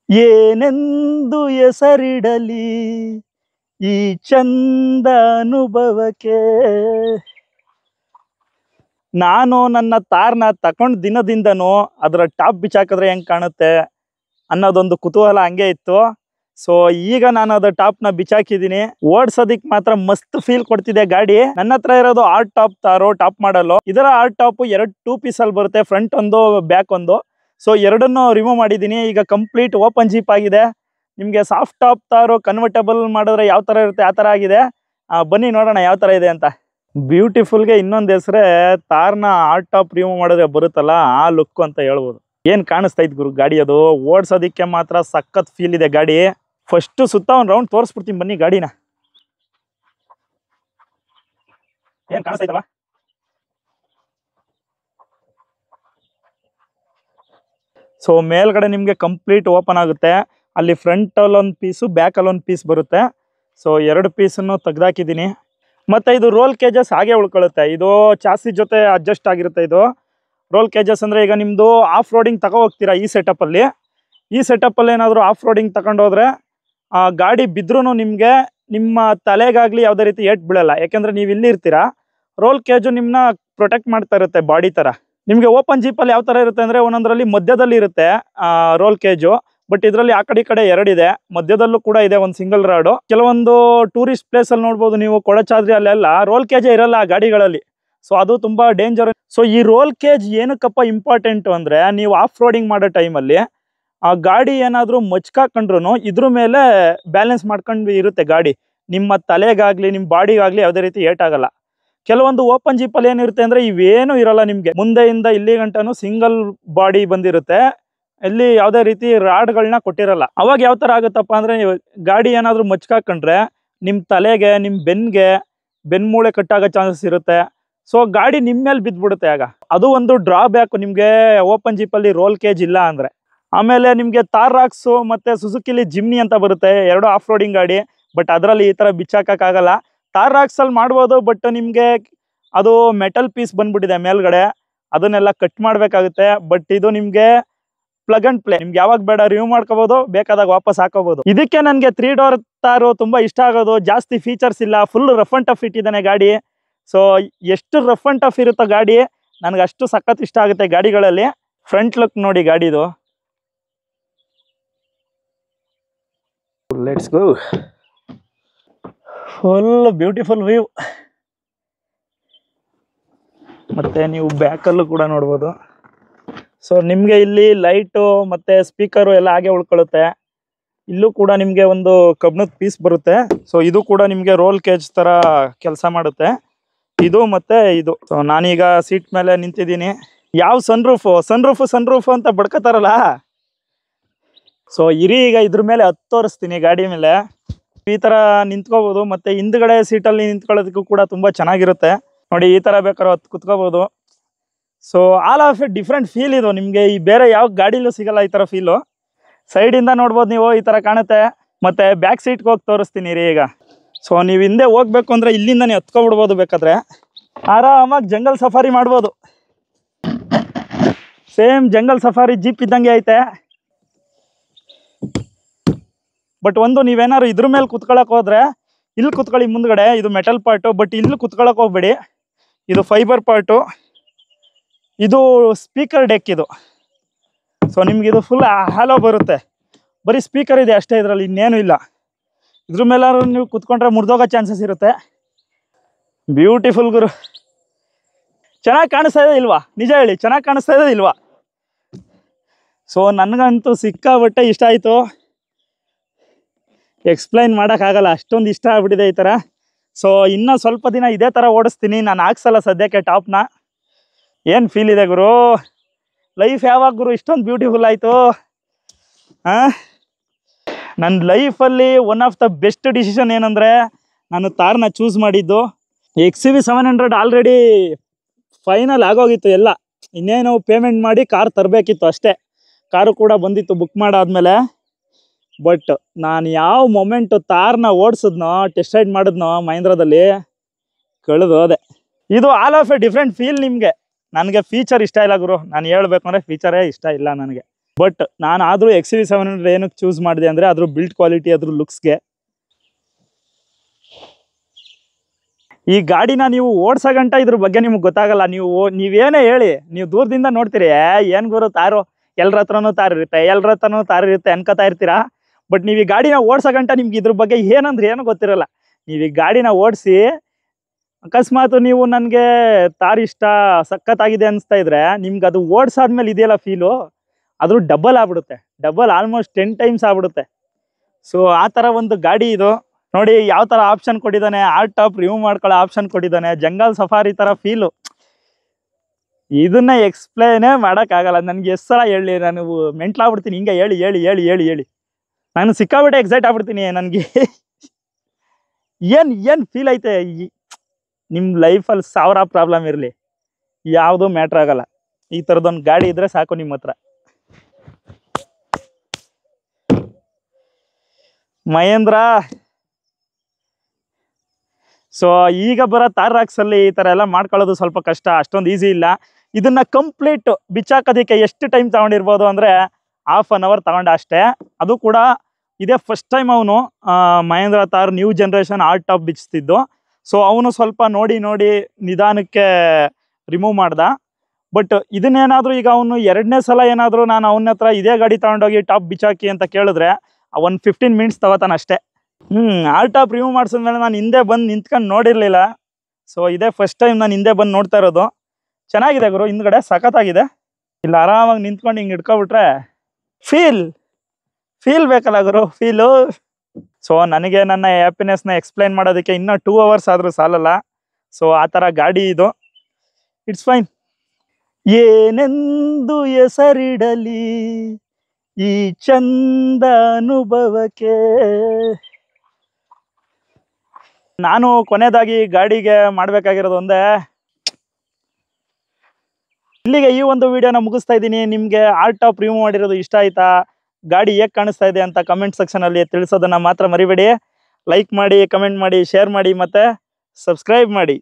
ಏನೆಂದು ಹೆಸರಿಡಲಿ ಈ ಚಂದ ಅನುಭವಕ್ಕೆ. ನಾನು ನನ್ನ ತಾರ್ನ ತಕೊಂಡ್ ದಿನದಿಂದನೂ ಅದರ ಟಾಪ್ ಬಿಚ್ಚಾಕಿದ್ರೆ ಹೆಂಗ್ ಕಾಣುತ್ತೆ ಅನ್ನೋದೊಂದು ಕುತೂಹಲ ಹಂಗೆ ಇತ್ತು. ಸೊ ಈಗ ನಾನು ಅದ್ರ ಟಾಪ್ನ ಬಿಚ್ಚಾಕಿದ್ದೀನಿ. ಓಡ್ಸೋದಿಕ್ ಮಾತ್ರ ಮಸ್ತ್ ಫೀಲ್ ಕೊಡ್ತಿದೆ ಗಾಡಿ. ನನ್ನ ಹತ್ರ ಇರೋದು ಆರ್ಟ್ ಟಾಪ್ ತಾರೋ ಟಾಪ್ ಮಾಡಲು. ಇದರ ಆರ್ಟ್ ಟಾಪ್ 2 ಪೀಸಲ್ಲಿ ಬರುತ್ತೆ, ಫ್ರಂಟ್ ಒಂದು ಬ್ಯಾಕ್ ಒಂದು. ಸೊ ಎರಡನ್ನು ರಿಮೂವ್ ಮಾಡಿದ್ದೀನಿ. ಈಗ ಕಂಪ್ಲೀಟ್ ಓಪನ್ ಜೀಪ್ ಆಗಿದೆ. ನಿಮಗೆ ಸಾಫ್ಟ್ ಟಾಪ್ ತಾರೋ ಕನ್ವರ್ಟಬಲ್ ಮಾಡಿದ್ರೆ ಯಾವ ಥರ ಇರುತ್ತೆ ಆ ಥರ ಆಗಿದೆ. ಬನ್ನಿ ನೋಡೋಣ ಯಾವ ಥರ ಇದೆ ಅಂತ. ಬ್ಯೂಟಿಫುಲ್ಗೆ ಇನ್ನೊಂದು ಹೆಸರೇ ತಾರ್ನ ಆರ್ಟ್ ಟಾಪ್ ರಿಮೂವ್ ಮಾಡಿದ್ರೆ ಬರುತ್ತಲ್ಲ ಆ ಲುಕ್ ಅಂತ ಹೇಳ್ಬೋದು. ಏನು ಕಾಣಿಸ್ತೈತೆ ಗುರು ಗಾಡಿ, ಅದು ಓಡಿಸೋದಕ್ಕೆ ಮಾತ್ರ ಸಖತ್ ಫೀಲ್ ಇದೆ ಗಾಡಿ. ಫಸ್ಟ್ ಸುತ್ತ ಒಂದು ರೌಂಡ್ ತೋರಿಸ್ಬಿಡ್ತೀನಿ ಬನ್ನಿ ಗಾಡಿನ. ಏನು ಕಾಣಿಸ್ತೈತಲ್ಲ, ಸೊ ಮೇಲ್ಗಡೆ ನಿಮಗೆ ಕಂಪ್ಲೀಟ್ ಓಪನ್ ಆಗುತ್ತೆ. ಅಲ್ಲಿ ಫ್ರಂಟಲ್ಲಿ ಒಂದು ಪೀಸು ಬ್ಯಾಕಲ್ಲಿ ಒಂದು ಪೀಸ್ ಬರುತ್ತೆ. ಸೊ 2 ಪೀಸನ್ನು ತೆಗ್ದಾಕಿದ್ದೀನಿ. ಮತ್ತು ಇದು ರೋಲ್ ಕೇಜಸ್ ಹಾಗೆ ಉಳ್ಕೊಳ್ಳುತ್ತೆ. ಇದು ಚಾಸಿ ಜೊತೆ ಅಡ್ಜಸ್ಟ್ ಆಗಿರುತ್ತೆ. ಇದು ರೋಲ್ ಕೇಜಸ್ ಅಂದರೆ ಈಗ ನಿಮ್ಮದು ಆಫ್ ರೋಡಿಂಗ್ ತಗೋ ಹೋಗ್ತೀರಾ ಈ ಸೆಟಪ್ಪಲ್ಲಿ ಏನಾದರೂ ಆಫ್ ರೋಡಿಂಗ್ ತಗೊಂಡೋದ್ರೆ ಗಾಡಿ ಬಿದ್ರೂ ನಿಮಗೆ ನಿಮ್ಮ ತಲೆಗಾಗಲಿ ಯಾವುದೇ ರೀತಿ ಏಟ್ ಬೀಳಲ್ಲ. ಯಾಕೆಂದರೆ ನೀವು ಇಲ್ಲಿ ಇರ್ತೀರಾ, ರೋಲ್ ಕೇಜು ನಿಮ್ಮನ್ನ ಪ್ರೊಟೆಕ್ಟ್ ಮಾಡ್ತಾ ಇರುತ್ತೆ ಬಾಡಿ ಥರ. ನಿಮಗೆ ಓಪನ್ ಜೀಪಲ್ಲಿ ಯಾವ ಥರ ಇರುತ್ತೆ ಅಂದರೆ ಒಂದೊಂದರಲ್ಲಿ ಮಧ್ಯದಲ್ಲಿ ಇರುತ್ತೆ ರೋಲ್ ಕೇಜು, ಬಟ್ ಇದರಲ್ಲಿ ಆ ಕಡೆ ಈ ಕಡೆ 2 ಇದೆ. ಮಧ್ಯದಲ್ಲೂ ಕೂಡ ಇದೆ ಒಂದು ಸಿಂಗಲ್ ರಾಡು. ಕೆಲವೊಂದು ಟೂರಿಸ್ಟ್ ಪ್ಲೇಸಲ್ಲಿ ನೋಡ್ಬೋದು ನೀವು, ಕೊಡಚಾದ್ರಿ ಅಲ್ಲೆಲ್ಲ ರೋಲ್ ಕೇಜೇ ಇರಲ್ಲ ಆ ಗಾಡಿಗಳಲ್ಲಿ. ಸೊ ಅದು ತುಂಬ ಡೇಂಜರ್. ಸೊ ಈ ರೋಲ್ ಕೇಜ್ ಏನಕ್ಕಪ್ಪ ಇಂಪಾರ್ಟೆಂಟು ಅಂದರೆ, ನೀವು ಆಫ್ ರೋಡಿಂಗ್ ಮಾಡೋ ಟೈಮಲ್ಲಿ ಆ ಗಾಡಿ ಏನಾದರೂ ಮಚ್ಕಾಕೊಂಡ್ರು ಇದ್ರ ಮೇಲೆ ಬ್ಯಾಲೆನ್ಸ್ ಮಾಡ್ಕೊಂಡು ಇರುತ್ತೆ ಗಾಡಿ. ನಿಮ್ಮ ತಲೆಗಾಗಲಿ ನಿಮ್ಮ ಬಾಡಿಗಾಗಲಿ ಯಾವುದೇ ರೀತಿ ಏಟಾಗಲ್ಲ. ಕೆಲವೊಂದು ಓಪನ್ ಜೀಪಲ್ಲಿ ಏನಿರುತ್ತೆ ಅಂದರೆ ಇವೇನು ಇರಲ್ಲ, ನಿಮಗೆ ಮುಂದೆಯಿಂದ ಇಲ್ಲಿ ಗಂಟನೂ ಸಿಂಗಲ್ ಬಾಡಿ ಬಂದಿರುತ್ತೆ. ಇಲ್ಲಿ ಯಾವುದೇ ರೀತಿ ರಾಡ್ಗಳನ್ನ ಕೊಟ್ಟಿರಲ್ಲ. ಅವಾಗ ಯಾವ ಥರ ಆಗುತ್ತಪ್ಪ ಅಂದರೆ, ಗಾಡಿ ಏನಾದರೂ ಮಚ್ಕಾಕೊಂಡ್ರೆ ನಿಮ್ಮ ತಲೆಗೆ ನಿಮ್ಮ ಬೆನ್ಮೂಳೆ ಕಟ್ಟಾಗೋ ಚಾನ್ಸಸ್ ಇರುತ್ತೆ. ಸೊ ಗಾಡಿ ನಿಮ್ಮ ಮೇಲೆ ಬಿದ್ದುಬಿಡುತ್ತೆ ಆಗ. ಅದು ಒಂದು ಡ್ರಾಬ್ಯಾಕು ನಿಮಗೆ ಓಪನ್ ಜೀಪಲ್ಲಿ ರೋಲ್ ಕೇಜ್ ಇಲ್ಲ ಅಂದರೆ. ಆಮೇಲೆ ನಿಮಗೆ ತಾರ್ ರಾಕ್ಸು ಮತ್ತು ಸುಜುಕಿಲಿ ಜಿಮ್ನಿ ಅಂತ ಬರುತ್ತೆ, 2 ಆಫ್ ರೋಡಿಂಗ್ ಗಾಡಿ. ಬಟ್ ಅದರಲ್ಲಿ ಈ ಥರ ಬಿಚ್ಚಾಕೋಕ್ಕಾಗಲ್ಲ. ತಾರ್ ರಾಕ್ಸಲ್ಲಿ ಮಾಡ್ಬೋದು, ಬಟ್ ನಿಮಗೆ ಅದು ಮೆಟಲ್ ಪೀಸ್ ಬಂದ್ಬಿಟ್ಟಿದೆ ಮೇಲ್ಗಡೆ, ಅದನ್ನೆಲ್ಲ ಕಟ್ ಮಾಡಬೇಕಾಗುತ್ತೆ. ಬಟ್ ಇದು ನಿಮಗೆ ಪ್ಲಗ್ ಅಂಡ್ ಪ್ಲೇ, ನಿಮ್ಗೆ ಯಾವಾಗ ಬೇಡ ರಿಮೂವ್ ಮಾಡ್ಕೋಬೋದು, ಬೇಕಾದಾಗ ವಾಪಸ್ ಹಾಕೋಬೋದು. ಇದಕ್ಕೆ ನನಗೆ 3 ಡೋರ್ ತಾರು ತುಂಬ ಇಷ್ಟ ಆಗೋದು. ಜಾಸ್ತಿ ಫೀಚರ್ಸ್ ಇಲ್ಲ, ಫುಲ್ ರಫ್ ಆ್ಯಂಡ್ ಟಫ್ ಇಟ್ಟಿದ್ದಾನೆ ಗಾಡಿ. ಸೊ ಎಷ್ಟು ರಫ್ ಆ್ಯಂಡ್ ಟಫ್ ಇರುತ್ತೋ ಗಾಡಿ, ನನಗೆ ಅಷ್ಟು ಸಖತ್ ಇಷ್ಟ ಆಗುತ್ತೆ ಗಾಡಿಗಳಲ್ಲಿ. ಫ್ರಂಟ್ ಲುಕ್ ನೋಡಿ ಗಾಡಿದು, let's go. Full beautiful view. ಮತ್ತು ನೀವು ಬ್ಯಾಕಲ್ಲೂ ಕೂಡ ನೋಡ್ಬೋದು. ಸೊ ನಿಮಗೆ ಇಲ್ಲಿ ಲೈಟು ಮತ್ತು ಸ್ಪೀಕರು ಎಲ್ಲ ಹಾಗೆ ಉಳ್ಕೊಳ್ಳುತ್ತೆ. ಇಲ್ಲೂ ಕೂಡ ನಿಮಗೆ ಒಂದು ಕಬ್ಬಿಣದ ಪೀಸ್ ಬರುತ್ತೆ. ಸೊ ಇದು ಕೂಡ ನಿಮಗೆ ರೋಲ್ ಕೇಜ್ ಥರ ಕೆಲಸ ಮಾಡುತ್ತೆ, ಇದು ಮತ್ತು ಇದು. ಸೊ ನಾನೀಗ ಸೀಟ್ ಮೇಲೆ ನಿಂತಿದ್ದೀನಿ. ಯಾವ ಸನ್ರೂಫು ಅಂತ ಬಡ್ಕೋತಾರಲ್ಲ, ಸೊ ಇರಿ ಈಗ ಇದ್ರ ಮೇಲೆ ತೋರಿಸ್ತೀನಿ ಗಾಡಿ ಮೇಲೆ. ಈ ಥರ ನಿಂತ್ಕೋಬೋದು. ಮತ್ತು ಹಿಂದ್ಗಡೆ ಸೀಟಲ್ಲಿ ನಿಂತ್ಕೊಳ್ಳೋದಕ್ಕೂ ಕೂಡ ತುಂಬ ಚೆನ್ನಾಗಿರುತ್ತೆ ನೋಡಿ. ಈ ಥರ ಬೇಕಾದ್ರೂ ಕುತ್ಕೋಬೋದು. So all of a different feel ಇದು. ನಿಮಗೆ ಈ ಬೇರೆ ಯಾವ ಗಾಡಿಲೂ ಸಿಗಲ್ಲ ಈ ಥರ ಫೀಲು. ಸೈಡಿಂದ ನೋಡ್ಬೋದು ನೀವು, ಈ ಥರ ಕಾಣುತ್ತೆ. ಮತ್ತು ಬ್ಯಾಕ್ ಸೀಟ್ಗೆ ಹೋಗಿ ತೋರಿಸ್ತೀನಿ ರೀ ಈಗ. ಸೊ ನೀವು ಹಿಂದೆ ಹೋಗ್ಬೇಕು ಅಂದರೆ ಇಲ್ಲಿಂದನೇ ಹತ್ಕೊಬಿಡ್ಬೋದು, ಬೇಕಾದರೆ ಆರಾಮಾಗಿ ಜಂಗಲ್ ಸಫಾರಿ ಮಾಡ್ಬೋದು. ಸೇಮ್ ಜಂಗಲ್ ಸಫಾರಿ ಜೀಪ್ ಇದ್ದಂಗೆ ಐತೆ. ಬಟ್ ಒಂದು ನೀವೇನಾದ್ರು ಇದ್ರ ಮೇಲೆ ಕುತ್ಕೊಳ್ಳೋಕೆ ಹೋದರೆ, ಇಲ್ಲಿ ಕುತ್ಕೊಳ್ಳಿ ಮುಂದ್ಗಡೆ, ಇದು ಮೆಟಲ್ ಪಾರ್ಟು. ಬಟ್ ಇಲ್ಲಿ ಕುತ್ಕೊಳ್ಳೋಕೆ ಹೋಗ್ಬೇಡಿ, ಇದು ಫೈಬರ್ ಪಾರ್ಟು. ಇದು ಸ್ಪೀಕರ್ ಡೆಕ್ ಇದು. ಸೊ ನಿಮ್ಗೆ ಇದು ಫುಲ್ ಹ್ಯಾಲೋ ಬರುತ್ತೆ. ಬರೀ ಸ್ಪೀಕರ್ ಇದೆ ಅಷ್ಟೇ, ಇದರಲ್ಲಿ ಇನ್ನೇನು ಇಲ್ಲ. ಇದ್ರ ಮೇಲಾದ್ರು ನೀವು ಕುತ್ಕೊಂಡ್ರೆ ಮುರಿದೋಗೋ ಚಾನ್ಸಸ್ ಇರುತ್ತೆ. ಬ್ಯೂಟಿಫುಲ್ ಗುರು. ಚೆನ್ನಾಗಿ ಕಾಣಿಸ್ತಾ ಇದೆ ಇಲ್ವಾ? ನಿಜ ಹೇಳಿ, ಚೆನ್ನಾಗಿ ಕಾಣಿಸ್ತಾ ಇದೆ ಇಲ್ವಾ? ಸೊ ನನಗಂತೂ ಸಿಕ್ಕಾಬಟ್ಟೆ ಇಷ್ಟ ಆಯಿತು, ಎಕ್ಸ್ಪ್ಲೈನ್ ಮಾಡೋಕ್ಕಾಗಲ್ಲ, ಅಷ್ಟೊಂದು ಇಷ್ಟ ಆಗ್ಬಿಟ್ಟಿದೆ ಈ ಥರ. ಸೊ ಇನ್ನೂ ಸ್ವಲ್ಪ ದಿನ ಇದೇ ಥರ ಓಡಿಸ್ತೀನಿ ನಾನು. ಹಾಕ್ಸಲ್ಲ ಸದ್ಯಕ್ಕೆ ಟಾಪ್ನ. ಏನು ಫೀಲ್ ಇದೆ ಗುರು, ಲೈಫ್ ಯಾವಾಗ ಗುರು ಇಷ್ಟೊಂದು ಬ್ಯೂಟಿಫುಲ್ ಆಯಿತು? ನನ್ನ ಲೈಫಲ್ಲಿ one of the best decision ಏನಂದರೆ, ನಾನು ತಾರ್ನ ಚೂಸ್ ಮಾಡಿದ್ದು. XUV 700 ಆಲ್ರೆಡಿ ಫೈನಲ್ ಆಗೋಗಿತ್ತು ಎಲ್ಲ. ಇನ್ನೇನು ಪೇಮೆಂಟ್ ಮಾಡಿ ಕಾರ್ ತರಬೇಕಿತ್ತು ಅಷ್ಟೇ. ಕಾರು ಕೂಡ ಬಂದಿತ್ತು ಬುಕ್ ಮಾಡಾದ್ಮೇಲೆ. ಬಟ್ ನಾನು ಯಾವ ಮೊಮೆಂಟು ತಾರ್ನ ಓಡಿಸಿದ್ನೋ, ಟೆಸ್ಟ್ ರೈಡ್ ಮಾಡಿದ್ನೋ ಮಹೀಂದ್ರದಲ್ಲಿ, ಕಳೆದು ಹೋದೆ. ಇದು all of a different feel ನಿಮಗೆ. ನನಗೆ ಫೀಚರ್ ಇಷ್ಟ ಇಲ್ಲ ಗುರು, ನಾನು ಹೇಳ್ಬೇಕು ಅಂದರೆ ಫೀಚರೇ ಇಷ್ಟ ಇಲ್ಲ ನನಗೆ. ಬಟ್ ನಾನು ಆದರೂ XUV700 ಏನಕ್ಕೆ ಚೂಸ್ ಮಾಡಿದೆ ಅಂದರೆ ಅದ್ರ ಬಿಲ್ಡ್ ಕ್ವಾಲಿಟಿ, ಅದ್ರ ಲುಕ್ಸ್ಗೆ. ಈ ಗಾಡಿನ ನೀವು ಓಡ್ಸೋ ಗಂಟ ಇದ್ರ ಬಗ್ಗೆ ನಿಮ್ಗೆ ಗೊತ್ತಾಗಲ್ಲ. ನೀವೇನೇ ಹೇಳಿ, ನೀವು ದೂರದಿಂದ ನೋಡ್ತೀರಿ, ಏನು ಗುರು ತಾರು, ಎಲ್ಲರ ಹತ್ರನೂ ತಾರು ಇರುತ್ತೆ ಅನ್ಕೋತಾ ಇರ್ತೀರಾ. ಬಟ್ ನೀವು ಈ ಗಾಡಿನ ಓಡ್ಸೋ ಗಂಟ ನಿಮ್ಗೆ ಇದ್ರ ಬಗ್ಗೆ ಏನಂದ್ರೆ ಏನೂ ಗೊತ್ತಿರಲ್ಲ. ನೀವು ಈ ಗಾಡಿನ ಓಡಿಸಿ ಅಕಸ್ಮಾತ್ ನೀವು ನನಗೆ ತಾರು ಇಷ್ಟ ಸಖತ್ತಾಗಿದೆ ಅನಿಸ್ತಾ ಇದ್ರೆ ನಿಮ್ಗೆ ಅದು ಓಡಿಸಾದ್ಮೇಲೆ ಇದೆಯಲ್ಲ ಫೀಲು, ಅದು ಡಬಲ್ ಆಗ್ಬಿಡುತ್ತೆ, ಆಲ್ಮೋಸ್ಟ್ 10 ಟೈಮ್ಸ್ ಆಗ್ಬಿಡುತ್ತೆ. ಸೊ ಆ ಥರ ಒಂದು ಗಾಡಿ ಇದು. ನೋಡಿ ಯಾವ ಥರ ಆಪ್ಷನ್ ಕೊಟ್ಟಿದ್ದಾನೆ, ಆಲ್ ಟಾಪ್ ರಿಮೂವ್ ಮಾಡ್ಕೊಳ್ಳೋ ಆಪ್ಷನ್ ಕೊಟ್ಟಿದ್ದಾನೆ, ಜಂಗಲ್ ಸಫಾರಿ ಥರ ಫೀಲು. ಇದನ್ನ ಎಕ್ಸ್ಪ್ಲೇನೇ ಮಾಡೋಕ್ಕಾಗಲ್ಲ. ನನಗೆ ಎಷ್ಟು ಸಲ ಹೇಳಿ, ನಾನು ಮೆಂಟ್ಲಾಗ್ಬಿಡ್ತೀನಿ ಹಿಂಗೆ ಹೇಳಿ ನಾನು ಸಿಕ್ಕಾಬಿಟ್ಟೆ ಎಕ್ಸೈಟ್ ಆಗ್ಬಿಡ್ತೀನಿ. ನನಗೆ ಏನು ಫೀಲ್ ಐತೆ. ನಿಮ್ಮ ಲೈಫಲ್ಲಿ 1000 ಪ್ರಾಬ್ಲಮ್ ಇರಲಿ, ಯಾವುದೂ ಮ್ಯಾಟ್ರ್ ಆಗಲ್ಲ. ಈ ಥರದೊಂದು ಗಾಡಿ ಇದ್ರೆ ಸಾಕು ನಿಮ್ಮ ಹತ್ರ. ಮಹೇಂದ್ರ. ಸೊ ಈಗ ಬರೋ ತಾರ್ ರಾಕ್ಸಲ್ಲಿ ಈ ಥರ ಎಲ್ಲ ಮಾಡ್ಕೊಳ್ಳೋದು ಸ್ವಲ್ಪ ಕಷ್ಟ, ಅಷ್ಟೊಂದು ಈಸಿ ಇಲ್ಲ. ಇದನ್ನ ಕಂಪ್ಲೀಟ್ ಬಿಚ್ಚಾಕೋದಕ್ಕೆ ಎಷ್ಟು ಟೈಮ್ ತಗೊಂಡಿರ್ಬೋದು ಅಂದರೆ ½ an hour ತಗೊಂಡ ಅಷ್ಟೇ. ಅದು ಕೂಡ ಇದೇ ಫಸ್ಟ್ ಟೈಮ್ ಅವನು Mahindra Thar new generation all top ಬಿಚ್ತಿದ್ದು. ಸೊ ಅವನು ಸ್ವಲ್ಪ ನೋಡಿ ನಿಧಾನಕ್ಕೆ ರಿಮೂವ್ ಮಾಡ್ದ. ಬಟ್ ಇದನ್ನೇನಾದರೂ ಈಗ ಅವನು 2ನೇ ಸಲ ಏನಾದರೂ ನಾನು ಅವನ ಹತ್ರ ಇದೇ ಗಾಡಿ ತಗೊಂಡೋಗಿ ಟಾಪ್ ಬಿಚ್ಚಾಕಿ ಅಂತ ಕೇಳಿದ್ರೆ ಒಂದು 15 ಮಿನಿಟ್ಸ್ ತಗೋತಾನೆ ಅಷ್ಟೇ. ಆಲ್ ಟಾಪ್ ರಿಮೂವ್ ಮಾಡಿಸಿದ್ಮೇಲೆ ನಾನು ಹಿಂದೆ ಬಂದು ನಿಂತ್ಕೊಂಡು ನೋಡಿರಲಿಲ್ಲ. ಸೊ ಇದೇ ಫಸ್ಟ್ ಟೈಮ್ ನಾನು ಹಿಂದೆ ಬಂದು ನೋಡ್ತಾ ಇರೋದು. ಚೆನ್ನಾಗಿದೆ ಗುರು, ಹಿಂದ್ಗಡೆ ಸಖತ್ತಾಗಿದೆ. ಇಲ್ಲಿ ಆರಾಮಾಗಿ ನಿಂತ್ಕೊಂಡು ಹಿಂಗೆ ಹಿಡ್ಕೊಬಿಟ್ರೆ ಫೀಲ್ ಬೇಕಲ್ಲ ಗುರು, ಫೀಲು. ಸೊ ನನಗೆ ನನ್ನ ಹ್ಯಾಪಿನೆಸ್ನ ಎಕ್ಸ್ಪ್ಲೈನ್ ಮಾಡೋದಕ್ಕೆ ಇನ್ನೂ 2 hours ಆದರೂ ಸಾಲಲ್ಲ. ಸೊ ಆ ಥರ ಗಾಡಿ ಇದು. It's fine. ಏನೆಂದು ಹೆಸರಿಡಲಿ ಈ ಚಂದ ಅನುಭವಕ್ಕೆ. ನಾನು ಕೊನೆಯದಾಗಿ ಗಾಡಿಗೆ ಮಾಡಬೇಕಾಗಿರೋದು ಒಂದೇ. ಇಲ್ಲಿಗೆ ಈ ಒಂದು ವಿಡಿಯೋನ ಮುಗಿಸ್ತಾ ಇದ್ದೀನಿ. ನಿಮಗೆ ಆಲ್ ಟಾಪ್ ರಿಮೂವ್ ಮಾಡಿರೋದು ಇಷ್ಟ ಆಯ್ತಾ, ಗಾಡಿ ಹೇಗೆ ಕಾಣಿಸ್ತಾ ಇದೆ ಅಂತ ಕಮೆಂಟ್ ಸೆಕ್ಷನಲ್ಲಿ ತಿಳಿಸೋದನ್ನು ಮಾತ್ರ ಮರಿಬೇಡಿ. ಲೈಕ್ ಮಾಡಿ, ಕಮೆಂಟ್ ಮಾಡಿ, ಶೇರ್ ಮಾಡಿ ಮತ್ತು ಸಬ್ಸ್ಕ್ರೈಬ್ ಮಾಡಿ.